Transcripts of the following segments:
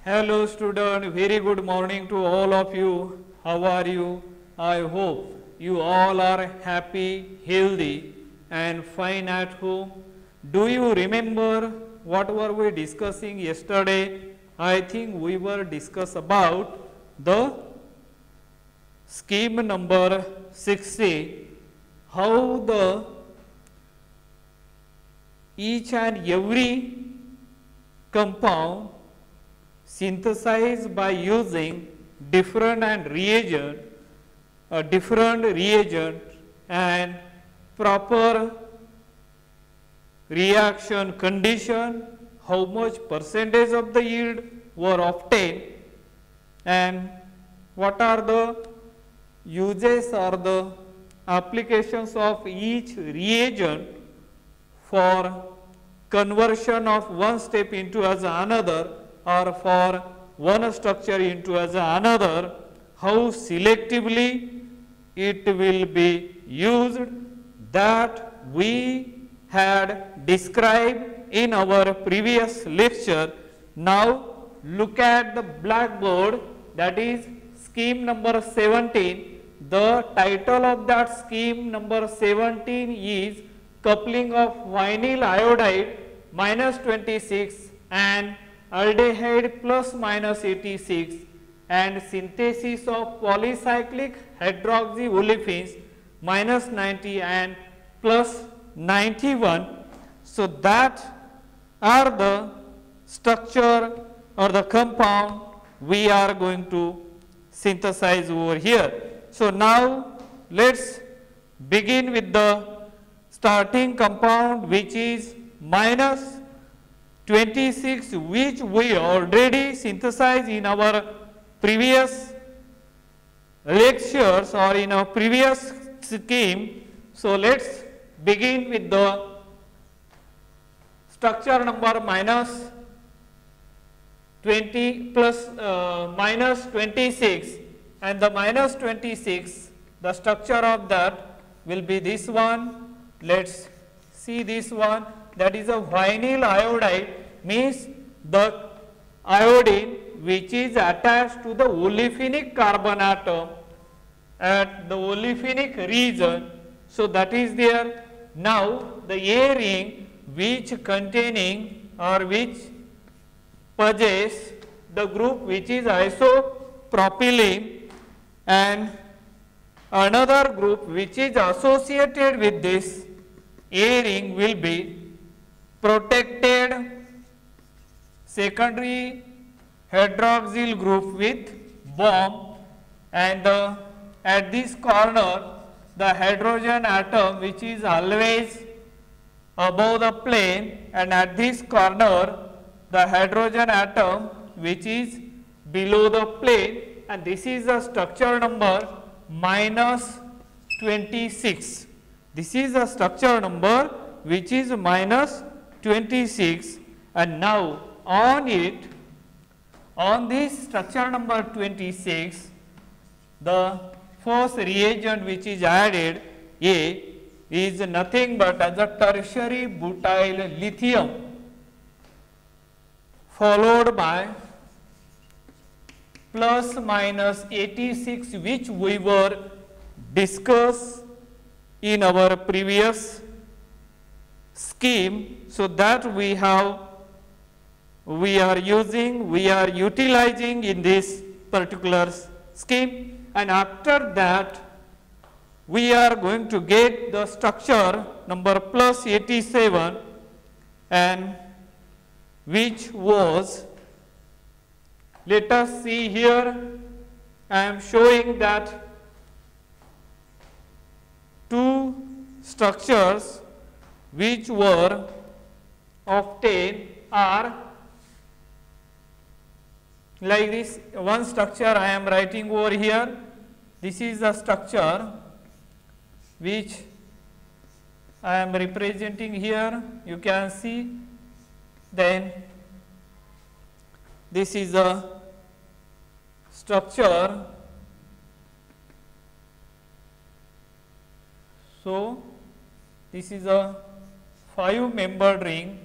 Hello student, very good morning to all of you. How are you? I hope you all are happy, healthy and fine at home. Do you remember what were we discussing yesterday? I think we were discuss about the scheme number 60, how the each and every compound synthesized by using different reagent and proper reaction condition, how much percentage of the yield were obtained and what are the uses or the applications of each reagent for conversion of one step into as another or for one structure into as another, how selectively it will be used, that we had described in our previous lecture. Now look at the blackboard, that is scheme number 17. The title of that scheme number 17 is coupling of vinyl iodide minus 26 and aldehyde plus minus 86 and synthesis of polycyclic hydroxy olefins minus 90 and plus 91. So that are the structure or the compound we are going to synthesize over here. So now let's begin with the starting compound, which is minus 26, which we already synthesized in our previous lectures or in our previous scheme. So let's begin with the structure number minus 20 plus minus 26, and the minus 26, the structure of that will be this one. Let's see this one, that is a vinyl iodide, means the iodine which is attached to the olefinic carbon atom at the olefinic region. So that is there. Now the A ring which containing or which possess the group which is isopropylene, and another group which is associated with this A ring will be protected secondary hydroxyl group with bomb, and at this corner the hydrogen atom which is always above the plane, and at this corner the hydrogen atom which is below the plane, and this is the structure number minus 26. This is the structure number which is minus 26, and now on it, on this structure number 26, the first reagent which is added, A, is nothing but as a tertiary butyl lithium, followed by plus minus 86, which we were discussed in our previous scheme. So that we are utilizing in this particular scheme, and after that we are going to get the structure number plus 87, and which was, let us see here, I am showing that two structures which were obtained are like this. One structure I am writing over here, this is the structure which I am representing here, you can see. Then this is a structure. So this is a 5-membered ring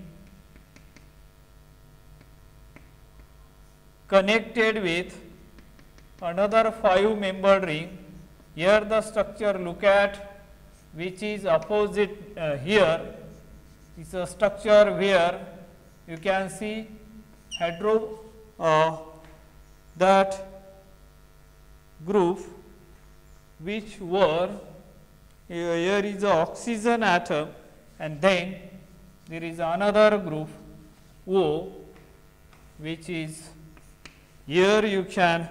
connected with another 5-membered ring. Here the structure look at which is opposite here is a structure where you can see that group which were here is a oxygen atom, and then there is another group O which is here you can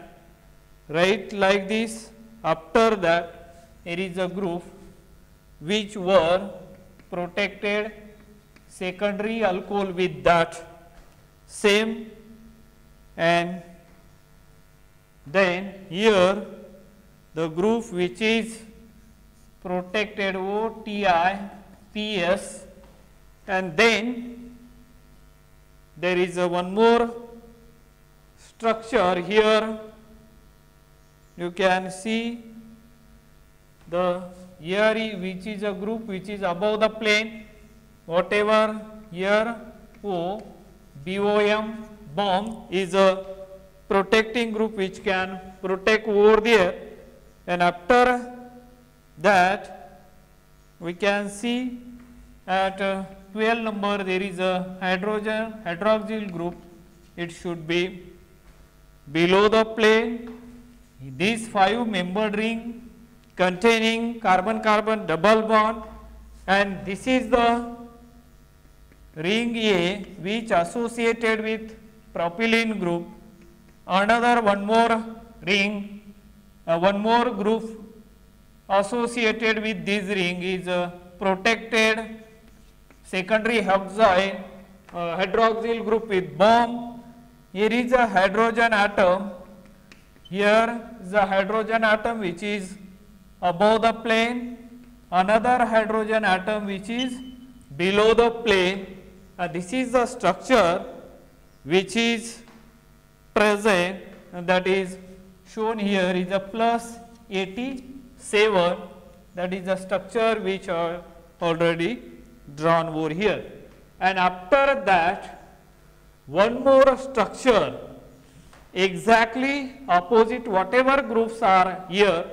write like this. After that there is a group which were protected secondary alcohol with that same, and then here the group which is protected OTIPS, and then there is one more structure here. You can see the here which is a group which is above the plane, whatever here O BOM is a protecting group which can protect over there, and after that we can see at 12 number there is a hydroxyl group. It should be below the plane. This 5-membered ring containing carbon-carbon double bond, and this is the ring A which associated with propylene group. Another one more ring, one more group associated with this ring is protected secondary hydroxyl group with bomb. Here is a hydrogen atom. Here is a hydrogen atom which is above the plane, another hydrogen atom which is below the plane. This is the structure which is present, and that is shown here is a plus 87, that is the structure which are already drawn over here. And after that one more structure exactly opposite whatever groups are here,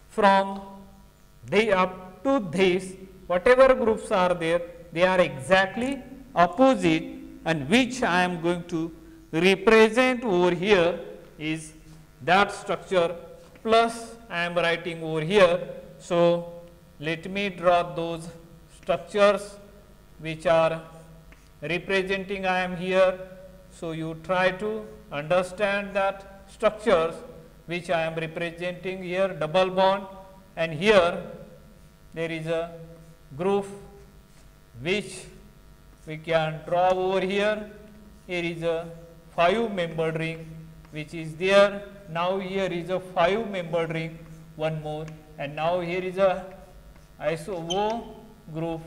from up to this whatever groups are there, they are exactly opposite, and which I am going to represent over here is that structure plus I am writing over here. So let me draw those structures which are representing I am here. So you try to understand that structures which I am representing here, double bond, and here there is a group which we can draw over here. Here is a 5-membered ring which is there. Now here is a 5-membered ring, one more, and now here is a iso group.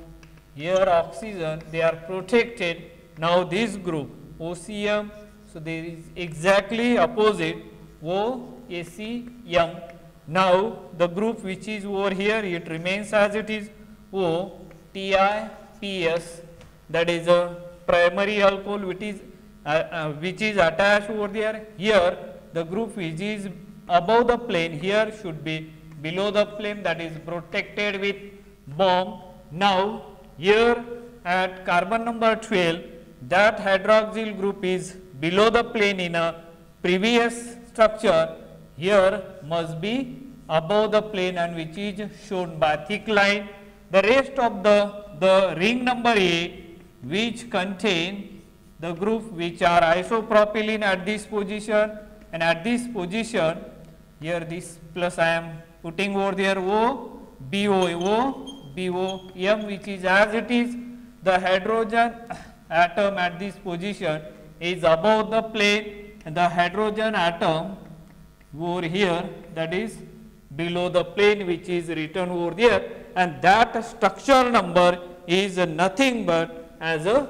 Here oxygen, they are protected. Now this group OCM, so there is exactly opposite OACM. Now the group which is over here, it remains as it is OTIPS, that is a primary alcohol which is attached over there. Here the group which is above the plane, here should be below the plane, that is protected with bomb. Now here at carbon number 12, that hydroxyl group is below the plane in a previous structure, here must be above the plane, and which is shown by thick line. The rest of the ring number A which contain the group which are isopropylene at this position, and at this position here this plus I am putting over there BOM, which is as it is. The hydrogen atom at this position is above the plane, and the hydrogen atom over here, that is below the plane, which is written over there, and that structure number is nothing but as a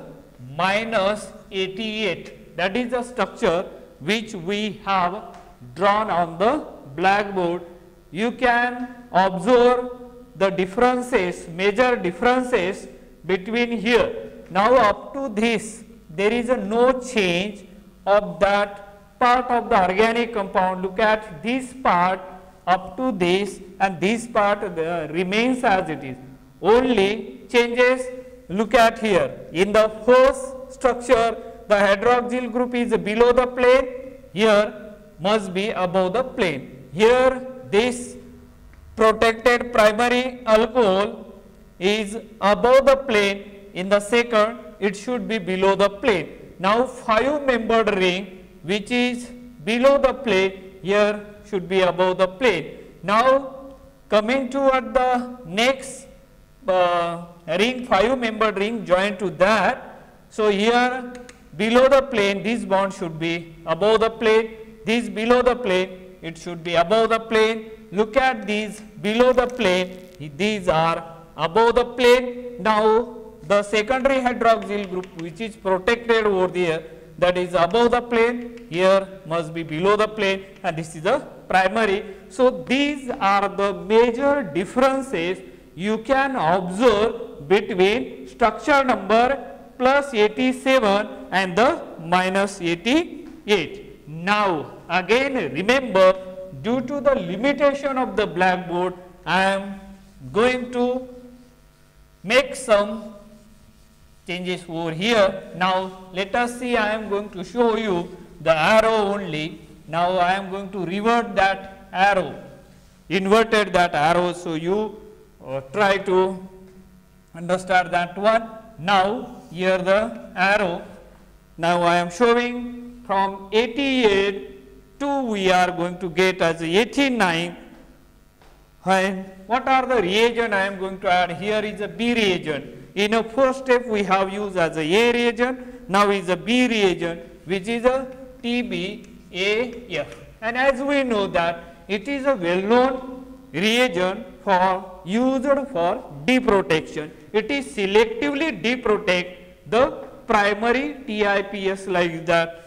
-88. That is the structure which we have drawn on the blackboard. You can observe the differences, major differences between here. Now up to this there is no change of that part of the organic compound, look at this part up to this, and this part remains as it is. Only changes, look at here, in the first structure the hydroxyl group is below the plane, here must be above the plane. Here this protected primary alcohol is above the plane, in the second it should be below the plane. Now 5-membered ring which is below the plane, here should be above the plane. Now coming toward the next ring, 5-membered ring joined to that. So here below the plane this bond should be above the plane, this below the plane it should be above the plane. Look at these below the plane, these are above the plane. Now the secondary hydroxyl group which is protected over there, that is above the plane, here must be below the plane, and this is the primary. So these are the major differences you can observe between structure number plus 87 and the minus 88. Now again remember, due to the limitation of the blackboard, I am going to make some changes over here. Now let us see, I am going to show you the arrow only. Now I am going to revert that arrow, inverted that arrow, so you try to understand that one. Now here the arrow, now I am showing from 88 to we are going to get as 89. And what are the reagent I am going to add? Here is a B reagent. In a first step we have used as a reagent, now is a B reagent which is a TBAF. And as we know that it is a well known reagent for used for deprotection. It is selectively deprotect the primary TIPS like that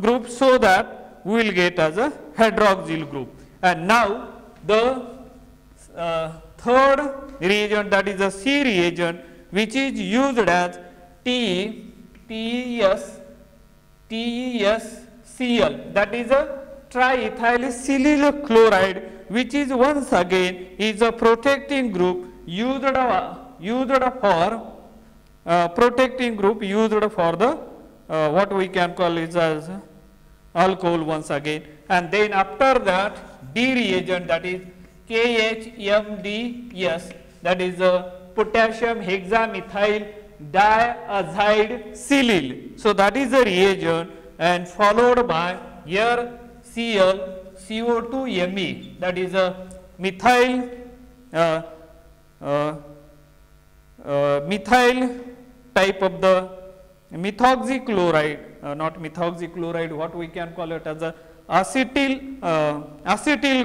group, so that we will get as a hydroxyl group. And now the third reagent, that is a C reagent, which is used as TESCl, that is a triethylsilyl chloride, which is once again is a protecting group used for protecting group used for the what we can call is as alcohol once again. And then after that D reagent, that is KHMDS, that is a potassium hexamethyl diazide silyl. So that is a reagent, and followed by here Cl CO2Me, that is a methyl methyl type of the methoxychloride, not methoxychloride, what we can call it as a acetyl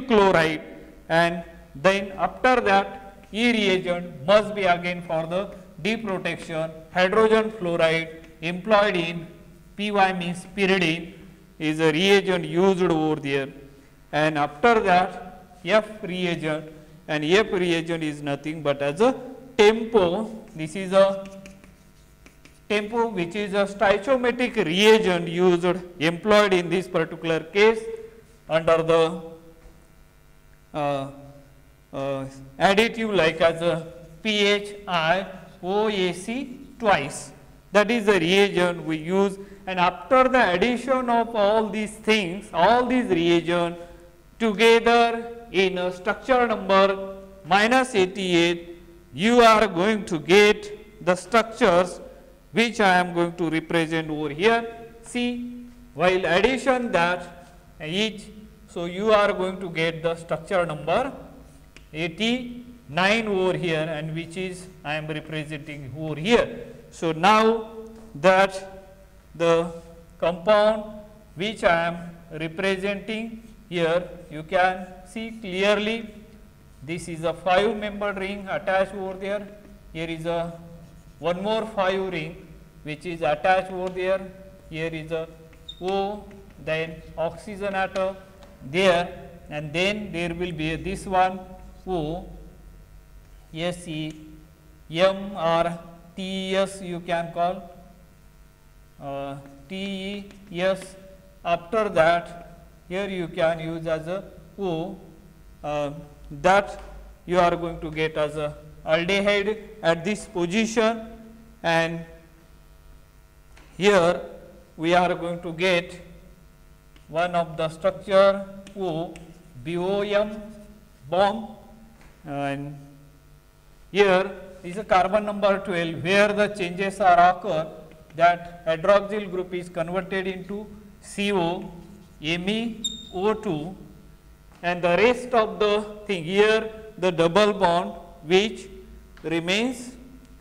chloride. And then after that E reagent must be again for the deprotection, hydrogen fluoride employed in PY means pyridine is a reagent used over there. And after that F reagent, and F reagent is nothing but as a tempo. This is a tempo which is a stoichiometric reagent used employed in this particular case under the additive like as a PHIOAC twice. That is the reagent we use. And after the addition of all these things, all these reagents together in a structure number minus 88, you are going to get the structures which I am going to represent over here. See, while addition that each, so you are going to get the structure number 89 over here, and which is I am representing over here. So now that the compound which I am representing here, you can see clearly this is a 5-membered ring attached over there. Here is a one more 5 ring which is attached over there. Here is a O, then oxygen atom there, and then there will be this one O, Se, M or TES you can call, TES, after that here you can use as a O, that you are going to get as a aldehyde at this position, and here we are going to get one of the structure O, BOM bomb, and here is a carbon number 12 where the changes are occur, that hydroxyl group is converted into CO, MEO2, and the rest of the thing here the double bond which remains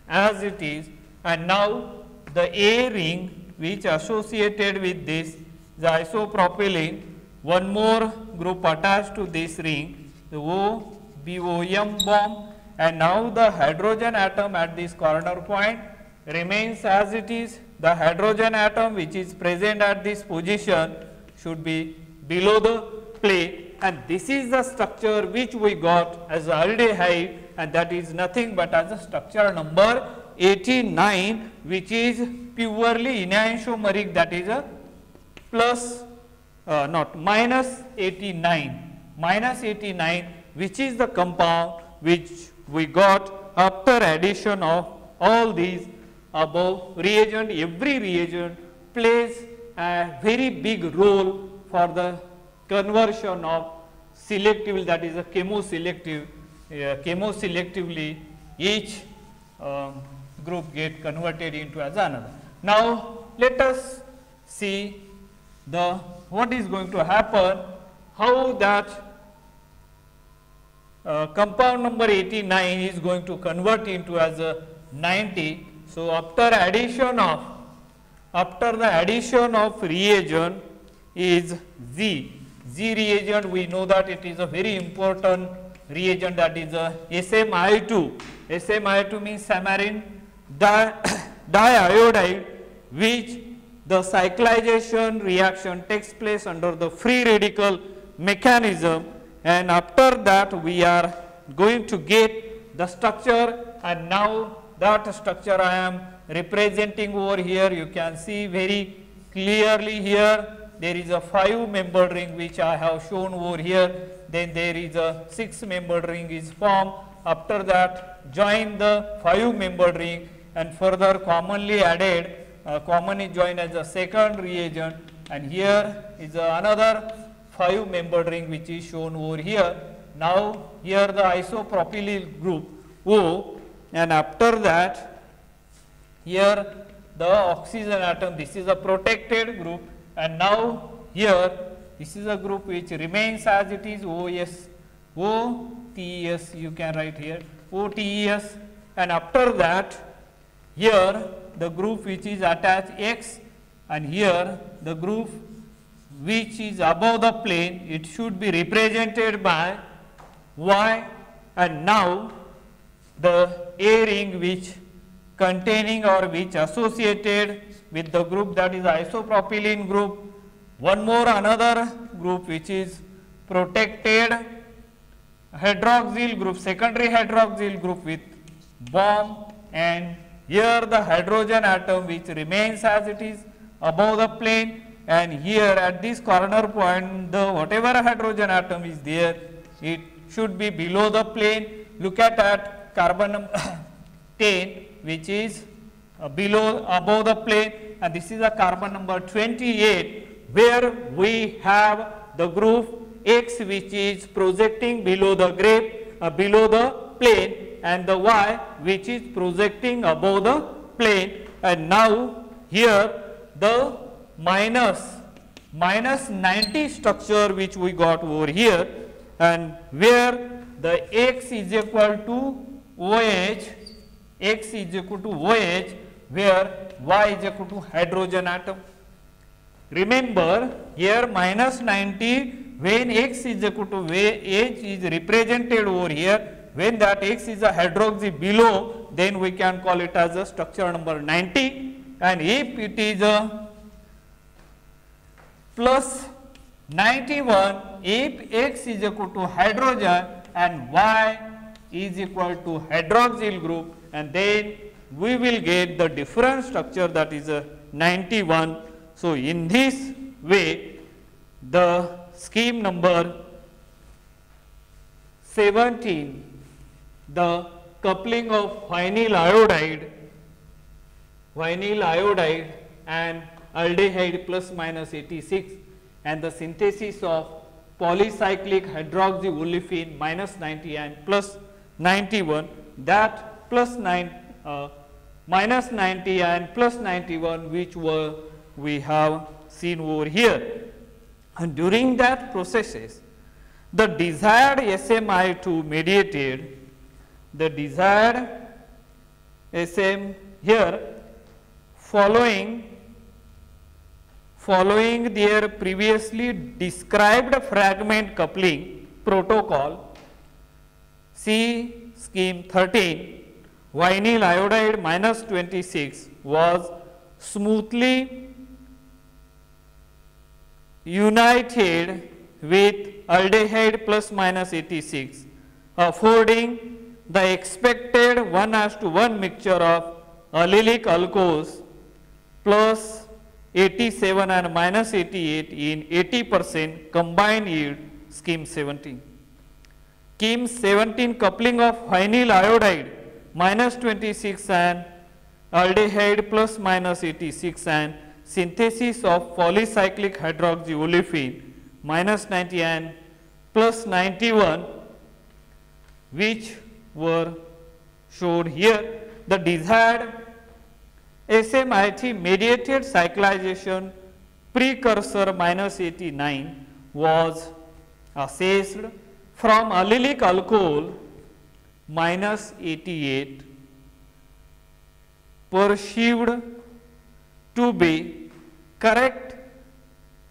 as it is, and now the A ring which associated with this, the isopropylene, one more group attached to this ring, the O, BOM bomb, and now the hydrogen atom at this corner point remains as it is. The hydrogen atom which is present at this position should be below the plane, and this is the structure which we got as aldehyde, and that is nothing but as a structure number 89, which is purely enantiomeric, that is a plus not minus 89, which is the compound which we got after addition of all these above reagent. Every reagent plays a very big role for the conversion of selective, that is a chemoselectively each group get converted into as another. Now let us see the what is going to happen, how that compound number 89 is going to convert into as a 90. So after the addition of reagent is Z reagent, we know that it is a very important reagent, that is a SMI2. SMI2 means samarin diiodide, which the cyclization reaction takes place under the free radical mechanism, and after that we are going to get the structure, and now that structure I am representing over here. You can see very clearly here there is a 5-membered ring which I have shown over here, then there is a 6-membered ring is formed. After that join the 5-membered ring, and further commonly added, common is joined as a second reagent, and here is another 5-membered ring which is shown over here. Now here the isopropylyl group O, and after that here the oxygen atom, this is a protected group, and now here this is a group which remains as it is, OTES, you can write here OTES, and after that here the group which is attached X, and here the group which is above the plane, it should be represented by Y, and now the A ring which containing or which associated with the group, that is isopropylene group, one more another group which is protected hydroxyl group, secondary hydroxyl group with bomb, and here the hydrogen atom which remains as it is above the plane, and here at this corner point the whatever hydrogen atom is there, it should be below the plane. Look at carbon number 10 which is above the plane, and this is a carbon number 28 where we have the group X which is projecting below the below the plane, and the Y which is projecting above the plane, and now here the minus 90 structure which we got over here, and where the X is equal to OH, X is equal to OH, where Y is equal to hydrogen atom. Remember here minus 90, when X is equal to OH is represented over here, when that X is a hydroxy below, then we can call it as a structure number 90, and if it is a plus 91, if X is equal to hydrogen and Y is equal to hydroxyl group, and then we will get the different structure, that is a 91. So in this way the scheme number 17, the coupling of vinyl iodide and aldehyde plus minus 86 and the synthesis of polycyclic hydroxyolefin minus 90 and plus 91, that minus 90 and plus 91 which we have seen over here. And during that processes, the desired SMI2 mediated, the desired SM here following their previously described fragment coupling protocol, see scheme 13, vinyl iodide minus 26 was smoothly united with aldehyde plus minus 86, affording the expected 1:1 mixture of allylic alcohols plus 87 and minus 88 in 80% combined yield scheme 17. Scheme 17 coupling of vinyl iodide minus 26 and aldehyde plus minus 86 and synthesis of polycyclic hydroxyolefin minus 90 and plus 91 which were shown here. The desired SMIT mediated cyclization precursor minus 89 was assessed from allylic alcohol minus 88 perceived to be correct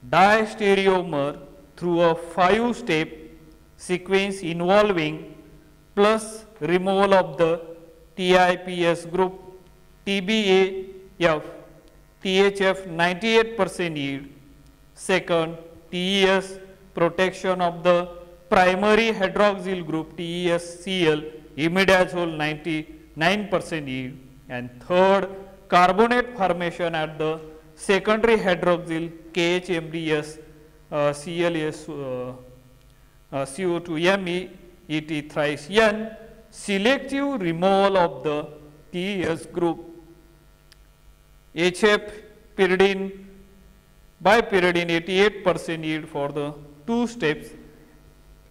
diastereomer through a 5-step sequence involving plus removal of the TIPS group, TBAF, THF 98% yield, second TES protection of the primary hydroxyl group TESCl, imidazole 99% yield, and third carbonate formation at the secondary hydroxyl KHMDS CLS CO2 MEET thrice N, selective removal of the TES group, HF pyridine bipyridine 88% yield for the 2 steps,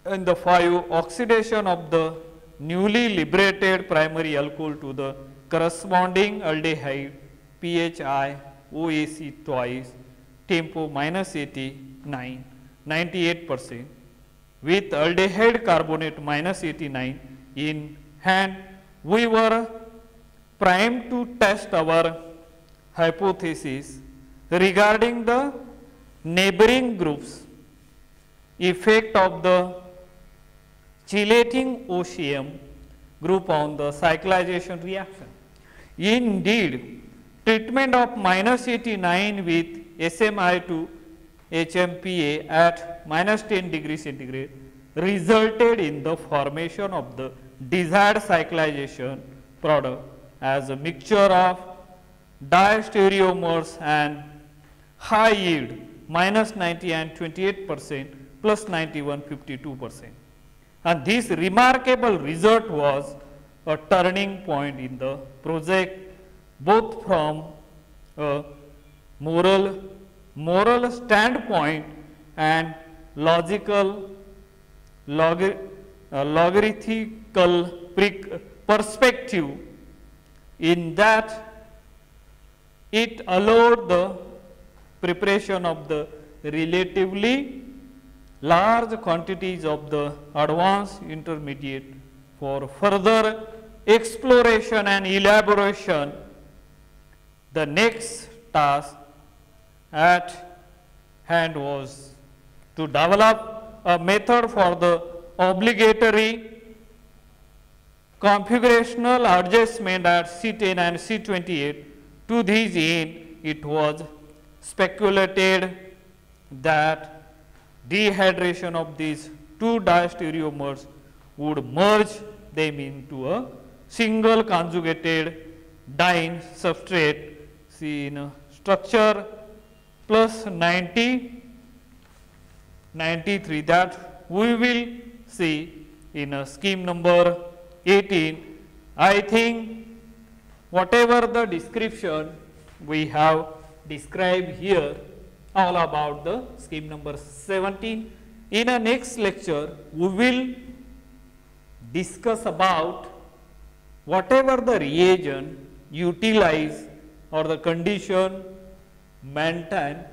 and the 5 oxidation of the newly liberated primary alcohol to the corresponding aldehyde PHI OAC twice, tempo minus 89, 98% with aldehyde carbonate minus 89 in hand. We were primed to test our hypothesis regarding the neighboring groups effect of the chelating OCM group on the cyclization reaction. Indeed, treatment of minus 89 with SMI2 HMPA at minus 10 degrees centigrade resulted in the formation of the desired cyclization product as a mixture of diastereomers and high yield minus 90 and 28% plus 91 52%. And this remarkable result was a turning point in the project both from a moral standpoint and logical logarithmical perspective, in that it allowed the preparation of the relatively large quantities of the advanced intermediate for further exploration and elaboration. The next task at hand was to develop a method for the obligatory configurational adjustment at C10 and C28. To this end, it was speculated that dehydration of these two diastereomers would merge them into a single conjugated diene substrate, see in a structure plus 90 93 that we will see in scheme number 18. I think whatever the description we have described here all about the scheme number 17. In a next lecture we will discuss about whatever the reagent utilized or the condition maintained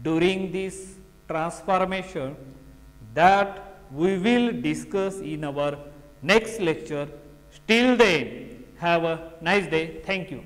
during this transformation, that we will discuss in our next lecture. Till then, have a nice day. Thank you.